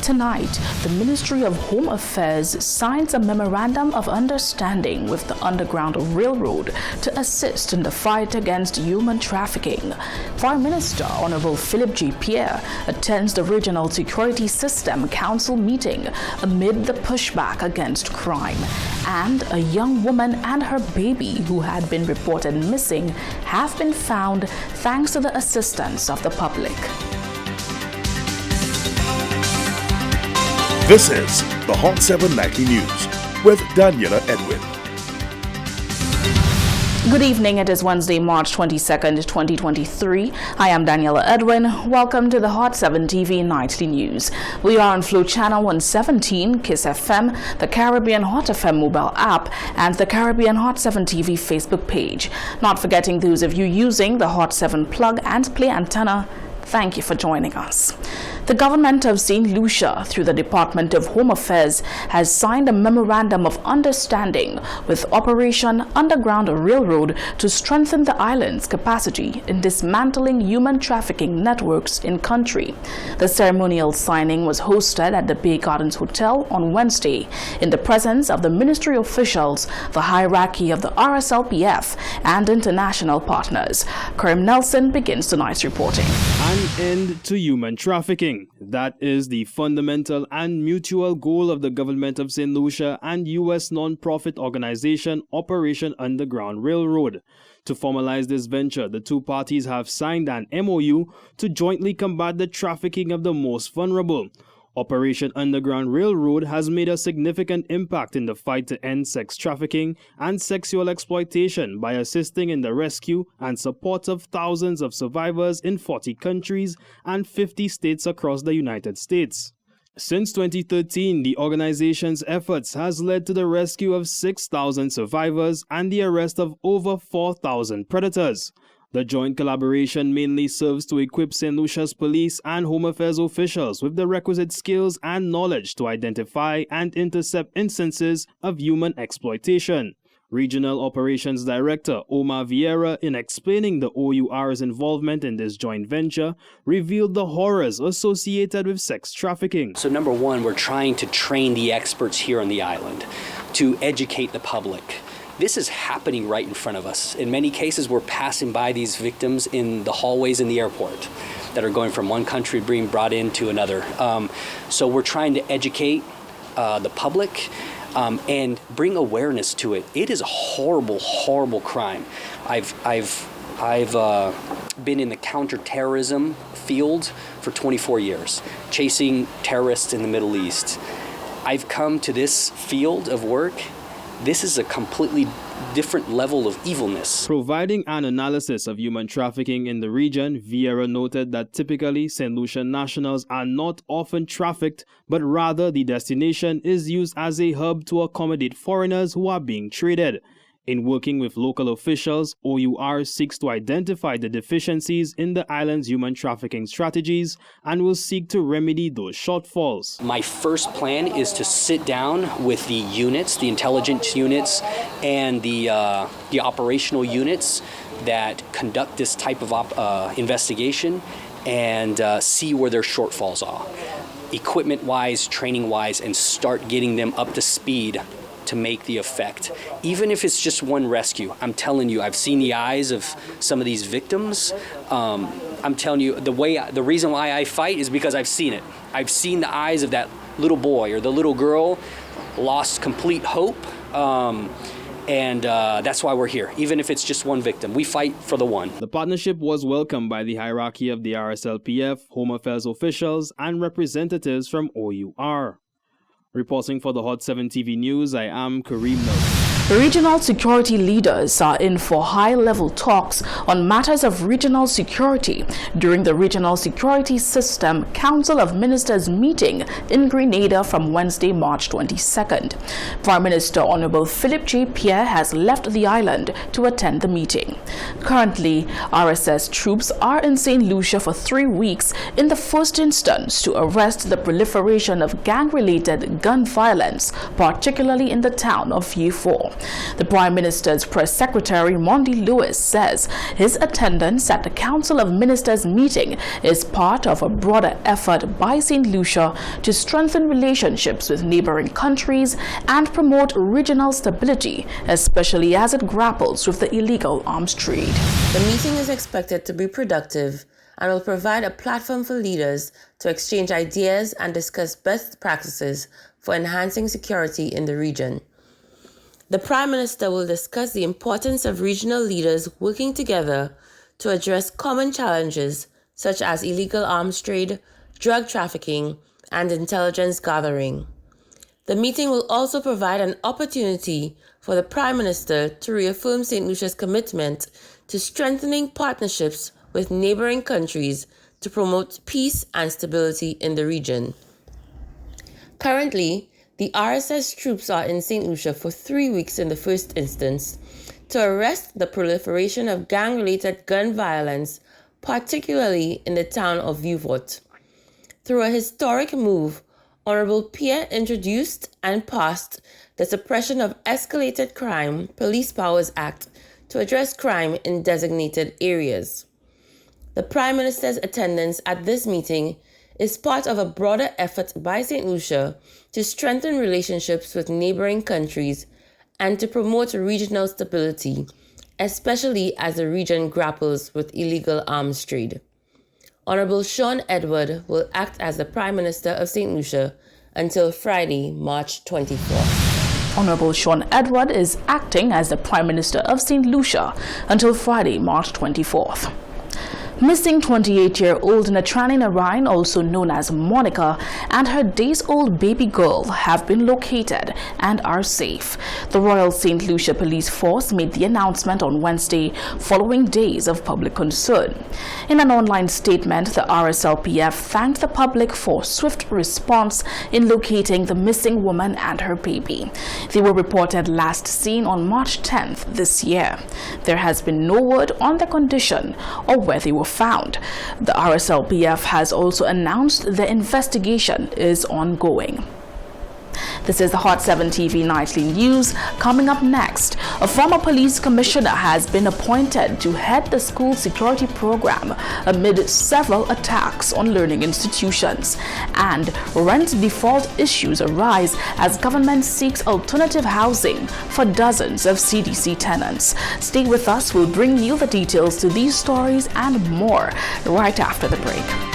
Tonight, the Ministry of Home Affairs signs a memorandum of understanding with the Underground Railroad to assist in the fight against human trafficking. Prime Minister Honorable Philip J. Pierre attends the Regional Security System Council meeting amid the pushback against crime. And a young woman and her baby who had been reported missing have been found thanks to the assistance of the public. This is the Hot 7 Nightly News with Daniela Edwin. Good evening. It is Wednesday, March 22nd, 2023. I am Daniela Edwin. Welcome to the Hot 7 TV Nightly News. We are on Flow Channel 117, Kiss FM, the Caribbean Hot FM mobile app, and the Caribbean Hot 7 TV Facebook page. Not forgetting those of you using the Hot 7 plug and play antenna. Thank you for joining us. The government of St. Lucia, through the Department of Home Affairs, has signed a memorandum of understanding with Operation Underground Railroad to strengthen the island's capacity in dismantling human trafficking networks in country. The ceremonial signing was hosted at the Bay Gardens Hotel on Wednesday in the presence of the ministry officials, the hierarchy of the RSLPF, and international partners. Karim Nelson begins tonight's reporting. An end to human trafficking. That is the fundamental and mutual goal of the government of St. Lucia and U.S. non-profit organization Operation Underground Railroad. To formalize this venture, the two parties have signed an MOU to jointly combat the trafficking of the most vulnerable. Operation Underground Railroad has made a significant impact in the fight to end sex trafficking and sexual exploitation by assisting in the rescue and support of thousands of survivors in 40 countries and 50 states across the United States. Since 2013, the organization's efforts has led to the rescue of 6,000 survivors and the arrest of over 4,000 predators. The joint collaboration mainly serves to equip St. Lucia's police and home affairs officials with the requisite skills and knowledge to identify and intercept instances of human exploitation. Regional Operations Director Omar Vieira, in explaining the OUR's involvement in this joint venture, revealed the horrors associated with sex trafficking. So number one, we're trying to train the experts here on the island to educate the public. This is happening right in front of us. In many cases, we're passing by these victims in the hallways in the airport that are going from one country being brought into another. So we're trying to educate the public and bring awareness to it. It is a horrible, horrible crime. I've been in the counterterrorism field for 24 years, chasing terrorists in the Middle East. I've come to this field of work. This is a completely different level of evilness. Providing an analysis of human trafficking in the region, Vieira noted that typically St. Lucia nationals are not often trafficked, but rather the destination is used as a hub to accommodate foreigners who are being traded. In working with local officials, OUR seeks to identify the deficiencies in the island's human trafficking strategies and will seek to remedy those shortfalls. My first plan is to sit down with the units, the intelligence units, and the operational units that conduct this type of investigation and see where their shortfalls are, equipment-wise, training-wise, and start getting them up to speed to make the effect. Even if it's just one rescue, I'm telling you, I've seen the eyes of some of these victims. I'm telling you, the reason why I fight is because I've seen it. I've seen the eyes of that little boy or the little girl lost complete hope. And that's why we're here. Even if it's just one victim, we fight for the one. The partnership was welcomed by the hierarchy of the RSLPF, Home Affairs officials, and representatives from OUR. Reporting for the Hot 7 TV News, I am Karim Nelson. Regional security leaders are in for high-level talks on matters of regional security during the Regional Security System Council of Ministers meeting in Grenada from Wednesday, March 22nd. Prime Minister Honorable Philip J. Pierre has left the island to attend the meeting. Currently, RSS troops are in St. Lucia for 3 weeks in the first instance to arrest the proliferation of gang-related gun violence, particularly in the town of Vieux Fort. The Prime Minister's press secretary, Mondi Lewis, says his attendance at the Council of Ministers meeting is part of a broader effort by St. Lucia to strengthen relationships with neighboring countries and promote regional stability, especially as it grapples with the illegal arms trade. The meeting is expected to be productive and will provide a platform for leaders to exchange ideas and discuss best practices for enhancing security in the region. The Prime Minister will discuss the importance of regional leaders working together to address common challenges such as illegal arms trade, drug trafficking, and intelligence gathering. The meeting will also provide an opportunity for the Prime Minister to reaffirm St. Lucia's commitment to strengthening partnerships with neighboring countries to promote peace and stability in the region. Currently, the RSS troops are in St. Lucia for 3 weeks in the first instance to arrest the proliferation of gang-related gun violence, particularly in the town of Vieux-Fort. Through a historic move, Honorable Pierre introduced and passed the Suppression of Escalated Crime Police Powers Act to address crime in designated areas. The Prime Minister's attendance at this meeting is part of a broader effort by St. Lucia to strengthen relationships with neighboring countries and to promote regional stability, especially as the region grapples with illegal arms trade. Honorable Sean Edward will act as the Prime Minister of St. Lucia until Friday, March 24th. Honorable Sean Edward is acting as the Prime Minister of St. Lucia until Friday, March 24th. Missing 28-year-old Natrani Narain, also known as Monica, and her days-old baby girl have been located and are safe. The Royal St. Lucia Police Force made the announcement on Wednesday following days of public concern. In an online statement, the RSLPF thanked the public for swift response in locating the missing woman and her baby. They were reported last seen on March 10th this year. There has been no word on their condition or where they were found. The RSLPF has also announced the investigation is ongoing. This is the Hot 7 TV Nightly News. Coming up next, a former police commissioner has been appointed to head the school security program amid several attacks on learning institutions. And rent default issues arise as government seeks alternative housing for dozens of CDC tenants. Stay with us. We'll bring you the details to these stories and more right after the break.